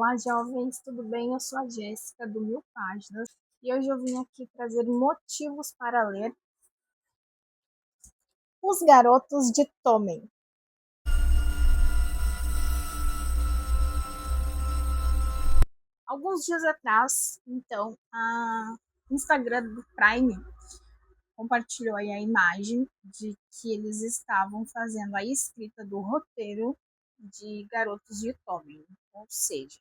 Olá, jovens, tudo bem? Eu sou a Jéssica, do Mil Páginas, e hoje eu vim aqui trazer motivos para ler Os Garotos de Tommen. Alguns dias atrás, então, a Instagram do Prime compartilhou aí a imagem de que eles estavam fazendo a escrita do roteiro de Garotos de Tommen, ou seja,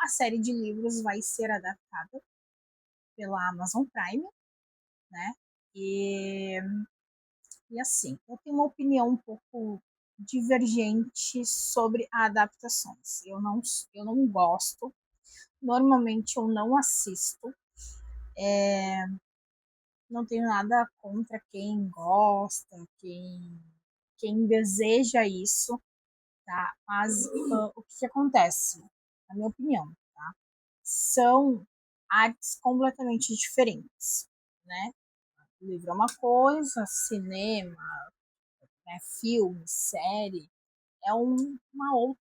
a série de livros vai ser adaptada pela Amazon Prime, né? E assim, eu tenho uma opinião um pouco divergente sobre adaptações. Eu não gosto, normalmente eu não assisto, não tenho nada contra quem gosta, quem deseja isso, tá? Mas o que acontece, na minha opinião, tá? São artes completamente diferentes, né? O livro é uma coisa, cinema, né, filme, série, é um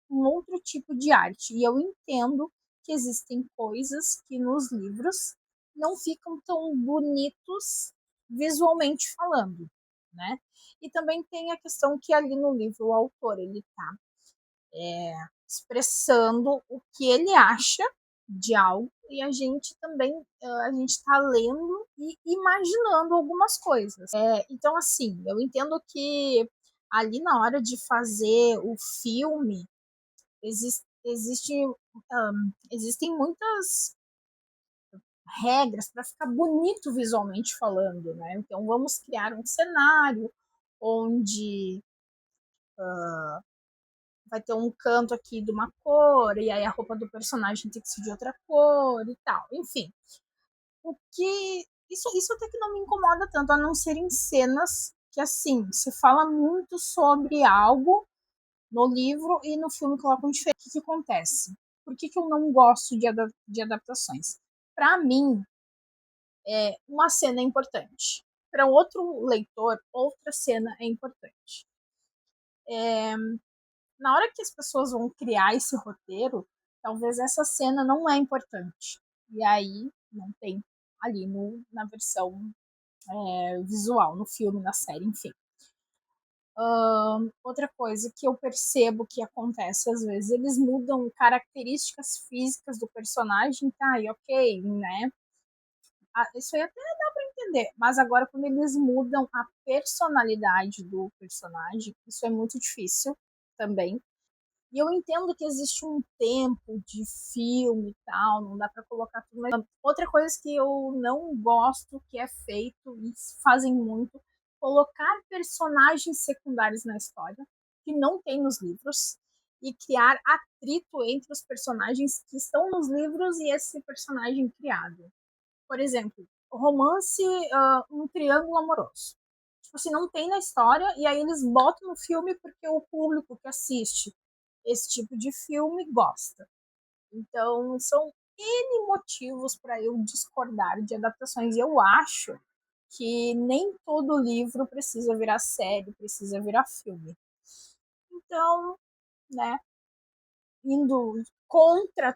outro tipo de arte. E eu entendo que existem coisas que nos livros não ficam tão bonitos visualmente falando, né? E também tem a questão que ali no livro o autor ele está expressando o que ele acha de algo e a gente também a gente está lendo e imaginando algumas coisas. Então, assim, eu entendo que ali na hora de fazer o filme existe, existem muitas regras para ficar bonito visualmente falando, né? Então vamos criar um cenário onde vai ter um canto aqui de uma cor, e aí a roupa do personagem tem que ser de outra cor e tal. Enfim, o que. Isso até que não me incomoda tanto, a não ser em cenas que, assim, se fala muito sobre algo no livro e no filme colocam diferente. O que acontece? Por que eu não gosto de adaptações? Para mim, uma cena é importante. Para outro leitor, outra cena é importante. Na hora que as pessoas vão criar esse roteiro, talvez essa cena não é importante. E aí não tem ali na versão visual, no filme, na série, enfim. Outra coisa que eu percebo que acontece às vezes, eles mudam características físicas do personagem, tá, e ok, né? Isso aí até dá pra entender, mas agora quando eles mudam a personalidade do personagem, isso é muito difícil também. E eu entendo que existe um tempo de filme e tal, não dá pra colocar tudo. Mas outra coisa que eu não gosto que é feito, e fazem muito, colocar personagens secundários na história, que não tem nos livros, e criar atrito entre os personagens que estão nos livros e esse personagem criado. Por exemplo, romance, um triângulo amoroso. Tipo assim, não tem na história, e aí eles botam no filme porque o público que assiste esse tipo de filme gosta. Então, são N motivos para eu discordar de adaptações. Eu acho que nem todo livro precisa virar série, precisa virar filme. Então, né, indo contra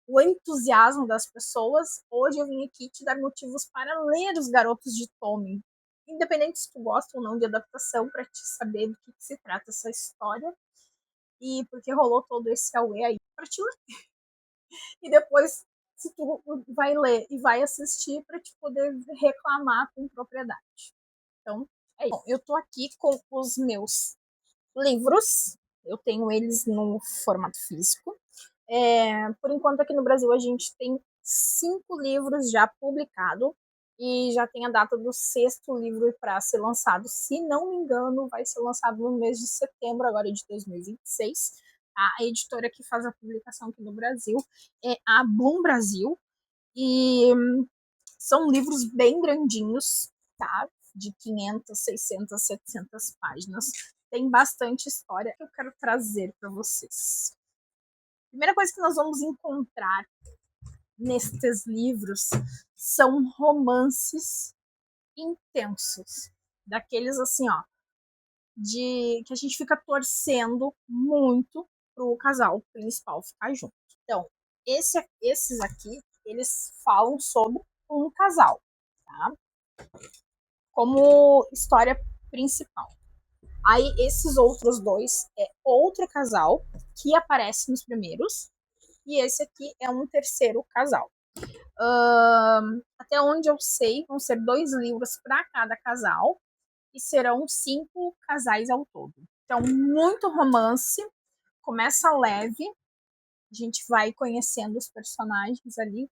o entusiasmo das pessoas, hoje eu vim aqui te dar motivos para ler Os Garotos de Tommen. Independente se tu gosta ou não de adaptação, para te saber do que se trata essa história e porque rolou todo esse auê aí pra te ler. E depois, se tu vai ler e vai assistir para te poder reclamar com propriedade. Então, é isso. Bom, eu tô aqui com os meus livros, eu tenho eles no formato físico. Por enquanto, aqui no Brasil, a gente tem 5 livros já publicados e já tem a data do 6º livro para ser lançado. Se não me engano, vai ser lançado no mês de setembro agora de 2026. A editora que faz a publicação aqui no Brasil é a Boom Brasil e são livros bem grandinhos, tá? De 500, 600, 700 páginas. Tem bastante história que eu quero trazer para vocês. A primeira coisa que nós vamos encontrar nestes livros são romances intensos, daqueles assim, ó, de que a gente fica torcendo muito pro casal principal ficar junto. Então, esses aqui, eles falam sobre um casal, tá? Como história principal. Aí, esses outros dois é outro casal que aparece nos primeiros, e esse aqui é um terceiro casal. Até onde eu sei, vão ser 2 livros para cada casal, e serão 5 casais ao todo. Então, muito romance, começa leve, a gente vai conhecendo os personagens ali,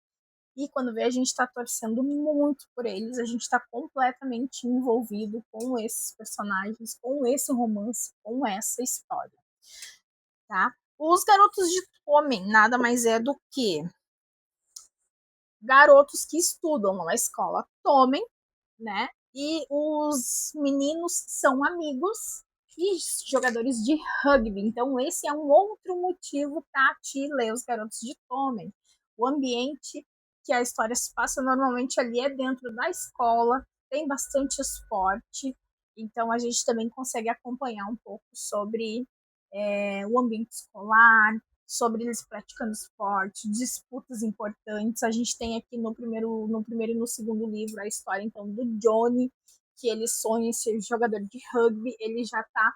e quando vê, a gente está torcendo muito por eles, a gente está completamente envolvido com esses personagens, com esse romance, com essa história, tá? Os Garotos de Homem nada mais é do que garotos que estudam numa escola Tommen, né? E os meninos são amigos e jogadores de rugby. Então, esse é um outro motivo para te ler Os Garotos de Tommen. O ambiente que a história se passa normalmente ali é dentro da escola, tem bastante esporte, então a gente também consegue acompanhar um pouco sobre o ambiente escolar, sobre eles praticando esporte, disputas importantes. A gente tem aqui no primeiro e no segundo livro a história então do Johnny, que ele sonha em ser jogador de rugby. Ele já está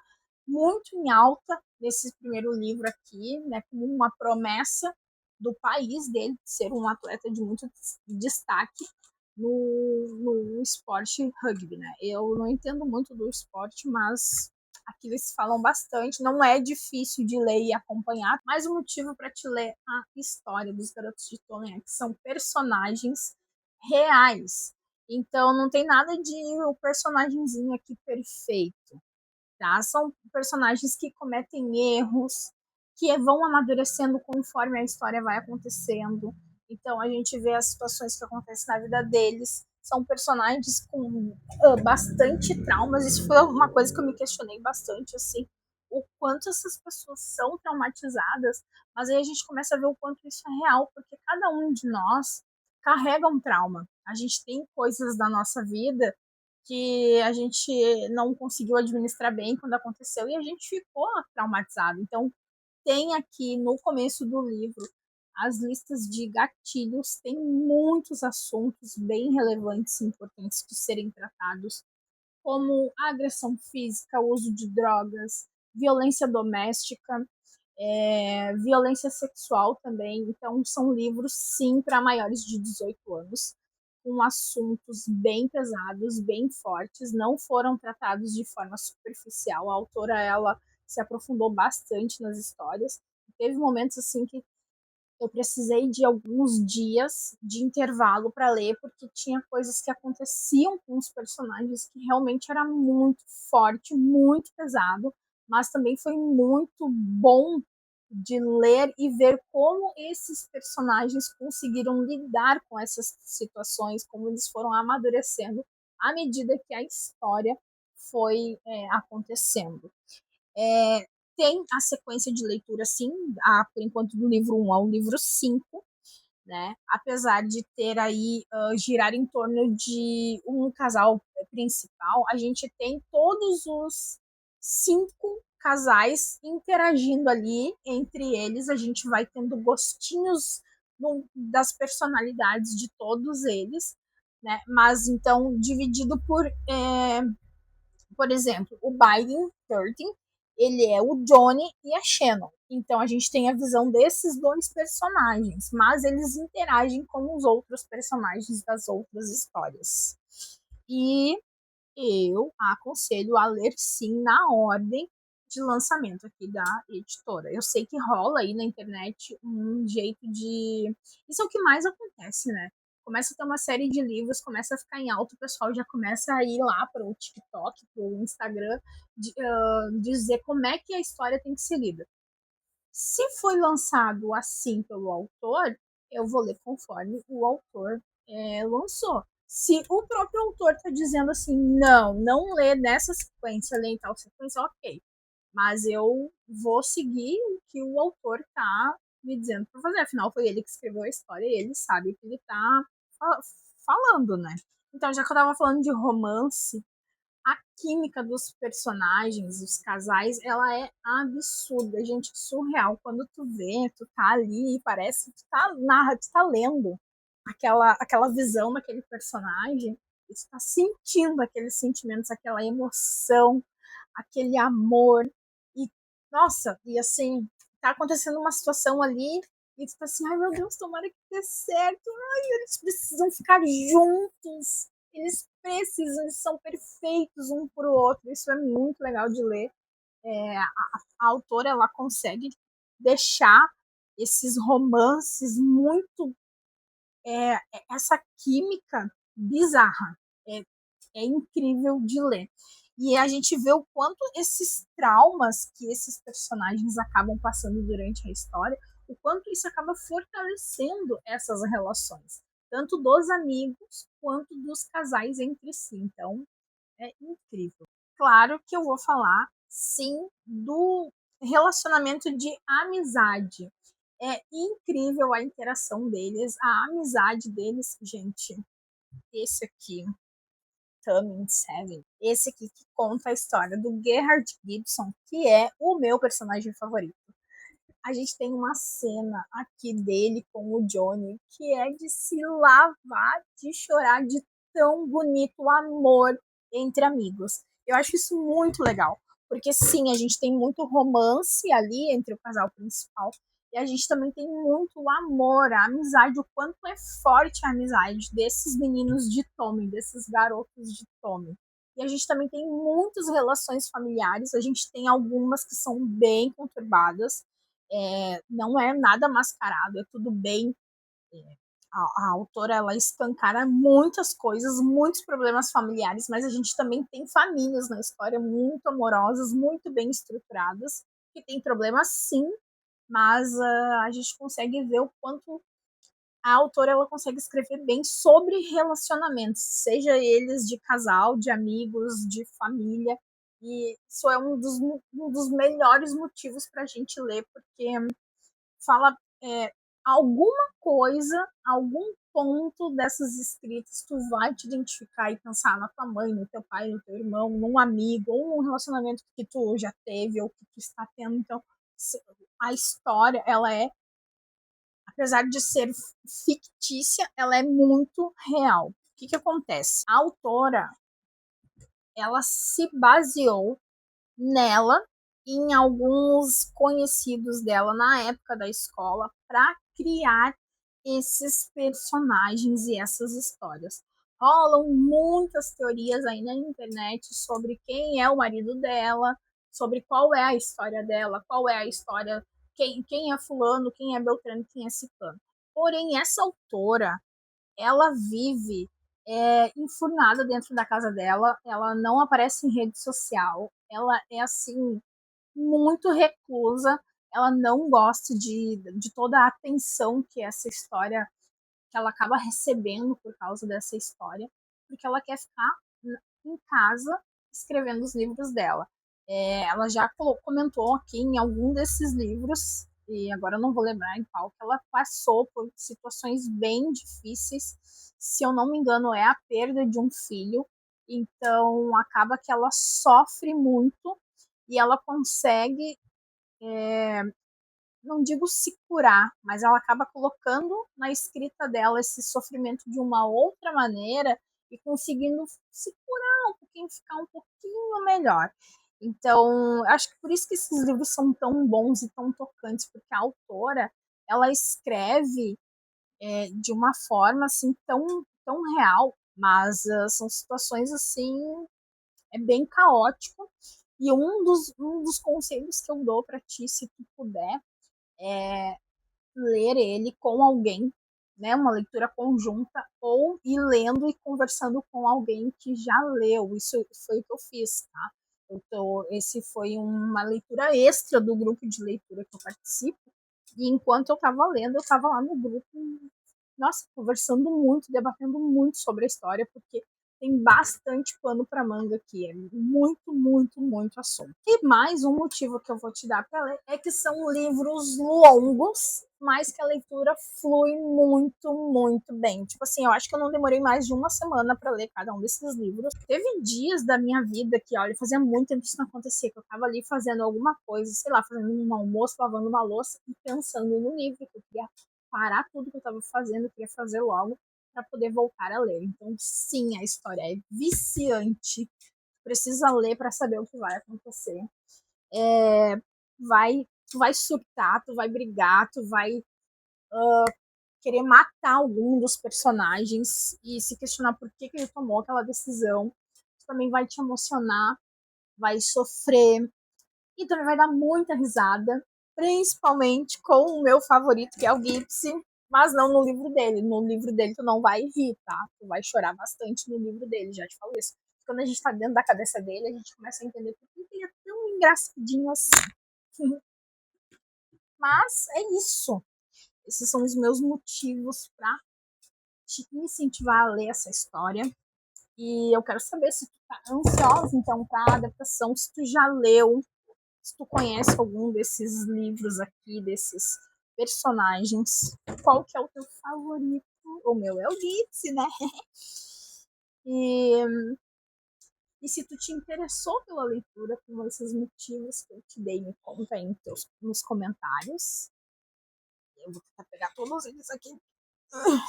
muito em alta nesse primeiro livro aqui, né, como uma promessa do país dele de ser um atleta de muito destaque no esporte rugby, né? Eu não entendo muito do esporte, mas aqui eles falam bastante, não é difícil de ler e acompanhar, mas o motivo para te ler a história dos Garotos de Tommen é que são personagens reais. Então não tem nada de o personagemzinho aqui perfeito, tá? São personagens que cometem erros, que vão amadurecendo conforme a história vai acontecendo. Então a gente vê as situações que acontecem na vida deles. São personagens com bastante traumas. Isso foi uma coisa que eu me questionei bastante, assim, o quanto essas pessoas são traumatizadas, mas aí a gente começa a ver o quanto isso é real, porque cada um de nós carrega um trauma. A gente tem coisas da nossa vida que a gente não conseguiu administrar bem quando aconteceu e a gente ficou traumatizado. Então, tem aqui no começo do livro as listas de gatilhos, tem muitos assuntos bem relevantes e importantes de serem tratados, como a agressão física, o uso de drogas, violência doméstica, violência sexual também. Então, são livros, sim, para maiores de 18 anos, com assuntos bem pesados, bem fortes, não foram tratados de forma superficial. A autora, ela se aprofundou bastante nas histórias. Teve momentos, assim, que eu precisei de alguns dias de intervalo para ler, porque tinha coisas que aconteciam com os personagens que realmente era muito forte, muito pesado, mas também foi muito bom de ler e ver como esses personagens conseguiram lidar com essas situações, como eles foram amadurecendo à medida que a história foi acontecendo. É, tem a sequência de leitura, sim, por enquanto do livro 1 ao livro 5, né? Apesar de ter aí girar em torno de um casal principal, a gente tem todos os 5 casais interagindo ali entre eles. A gente vai tendo gostinhos das personalidades de todos eles, né? Mas então dividido por exemplo, o Biden 13, ele é o Johnny e a Shannon. Então a gente tem a visão desses dois personagens, mas eles interagem com os outros personagens das outras histórias. E eu aconselho a ler sim na ordem de lançamento aqui da editora. Eu sei que rola aí na internet um jeito de. Isso é o que mais acontece, né? Começa a ter uma série de livros, começa a ficar em alta, o pessoal já começa a ir lá para o TikTok, para o Instagram, dizer como é que a história tem que ser lida. Se foi lançado assim pelo autor, eu vou ler conforme o autor lançou. Se o próprio autor está dizendo assim, não lê nessa sequência, lê em tal sequência, ok. Mas eu vou seguir o que o autor está me dizendo para fazer. Afinal, foi ele que escreveu a história e ele sabe o que ele está falando, né? Então, já que eu estava falando de romance, A química dos personagens, os casais, ela é absurda, gente, surreal. Quando tu vê, tu tá ali e parece que tu tá tu tá lendo aquela visão daquele personagem, e tu tá sentindo aqueles sentimentos, aquela emoção, aquele amor. E, nossa, e assim, tá acontecendo uma situação ali e tu tá assim, ai meu Deus, tomara que dê certo. Ai, eles precisam ficar juntos. Eles são perfeitos um pro outro. Isso é muito legal de ler. A autora, ela consegue deixar esses romances muito essa química bizarra. É, é incrível de ler. E a gente vê o quanto esses traumas que esses personagens acabam passando durante a história, o quanto isso acaba fortalecendo essas relações, tanto dos amigos quanto dos casais entre si. Então, é incrível. Claro que eu vou falar, sim, do relacionamento de amizade. É incrível a interação deles, a amizade deles, gente. Esse aqui, Coming Seven, esse aqui que conta a história do Gerard Gibson, que é o meu personagem favorito. A gente tem uma cena aqui dele com o Johnny que é de se lavar de chorar de tão bonito o amor entre amigos. Eu acho isso muito legal, porque sim, a gente tem muito romance ali entre o casal principal e a gente também tem muito amor, a amizade, o quanto é forte a amizade desses meninos de Tommy, desses garotos de Tommy. E a gente também tem muitas relações familiares, a gente tem algumas que são bem conturbadas, não é nada mascarado, é tudo bem. A autora ela escancara muitas coisas, muitos problemas familiares, mas a gente também tem famílias na história muito amorosas, muito bem estruturadas, que tem problemas sim, mas a gente consegue ver o quanto a autora ela consegue escrever bem sobre relacionamentos, seja eles de casal, de amigos, de família. E isso é um dos melhores motivos para a gente ler, porque fala alguma coisa, algum ponto dessas escritas, tu vai te identificar e pensar na tua mãe, no teu pai, no teu irmão, num amigo, ou num relacionamento que tu já teve ou que tu está tendo. Então, a história, ela é, apesar de ser fictícia, ela é muito real. O que que acontece? A autora, ela se baseou nela e em alguns conhecidos dela na época da escola para criar esses personagens e essas histórias. Rolam muitas teorias aí na internet sobre quem é o marido dela, sobre qual é a história dela, qual é a história, quem é fulano, quem é Beltrano, quem é ciclano. Porém, essa autora, ela vive enfurnada dentro da casa dela, ela não aparece em rede social, ela é assim, muito reclusa, ela não gosta de toda a atenção que essa história, que ela acaba recebendo por causa dessa história, porque ela quer ficar em casa escrevendo os livros dela. Ela já comentou aqui em algum desses livros, e agora eu não vou lembrar em qual, que ela passou por situações bem difíceis. Se eu não me engano, é a perda de um filho. Então, acaba que ela sofre muito e ela consegue, não digo se curar, mas ela acaba colocando na escrita dela esse sofrimento de uma outra maneira e conseguindo se curar um pouquinho, ficar um pouquinho melhor. Então, acho que por isso que esses livros são tão bons e tão tocantes, porque a autora, ela escreve de uma forma assim tão real, mas são situações assim, é bem caótico. E um dos conselhos que eu dou para ti, se tu puder, é ler ele com alguém, né, uma leitura conjunta, ou ir lendo e conversando com alguém que já leu. Isso foi o que eu fiz, tá? Esse foi uma leitura extra do grupo de leitura que eu participo, e enquanto eu estava lendo, eu estava lá no grupo, nossa, conversando muito, debatendo muito sobre a história, porque tem bastante pano para manga aqui, é muito, muito, muito assunto. E mais um motivo que eu vou te dar para ler é que são livros longos, mas que a leitura flui muito, muito bem. Tipo assim, eu acho que eu não demorei mais de uma semana para ler cada um desses livros. Teve dias da minha vida que, olha, fazia muito tempo que isso não acontecia, que eu tava ali fazendo alguma coisa, sei lá, fazendo um almoço, lavando uma louça e pensando no livro, que eu queria parar tudo que eu tava fazendo, eu queria fazer logo para poder voltar a ler. Então, sim, a história é viciante. Precisa ler para saber o que vai acontecer. Tu vai surtar, tu vai brigar, tu vai querer matar algum dos personagens e se questionar por que ele tomou aquela decisão. Isso também vai te emocionar, vai sofrer e também vai dar muita risada, principalmente com o meu favorito, que é o Gipsy, mas não no livro dele. No livro dele tu não vai rir, tá? Tu vai chorar bastante no livro dele, já te falo isso. Quando a gente tá dentro da cabeça dele, a gente começa a entender por que ele é tão engraçadinho assim. Mas é isso. Esses são os meus motivos para te incentivar a ler essa história. E eu quero saber se tu tá ansiosa, então, para a adaptação, se tu já leu, se tu conhece algum desses livros aqui, desses personagens. Qual que é o teu favorito? O meu é o Gitz, né? E, e se tu te interessou pela leitura por esses motivos que eu te dei, me conta aí nos comentários. Eu vou tentar pegar todos eles aqui.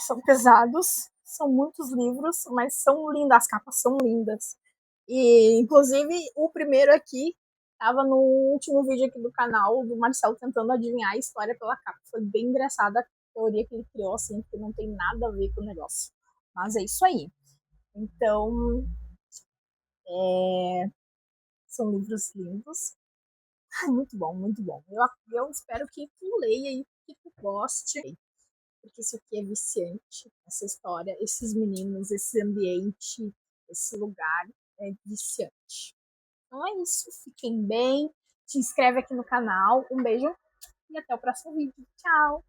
São pesados, são muitos livros, mas são lindas, as capas são lindas. E, inclusive, o primeiro aqui estava no último vídeo aqui do canal, do Marcelo tentando adivinhar a história pela capa. Foi bem engraçada a teoria que ele criou, assim, porque não tem nada a ver com o negócio. Mas é isso aí. Então, são livros lindos. Muito bom, muito bom. Eu espero que tu leia e que tu goste, porque isso aqui é viciante, essa história, esses meninos, esse ambiente, esse lugar é viciante. Então é isso, fiquem bem, te inscreve aqui no canal, um beijo e até o próximo vídeo. Tchau!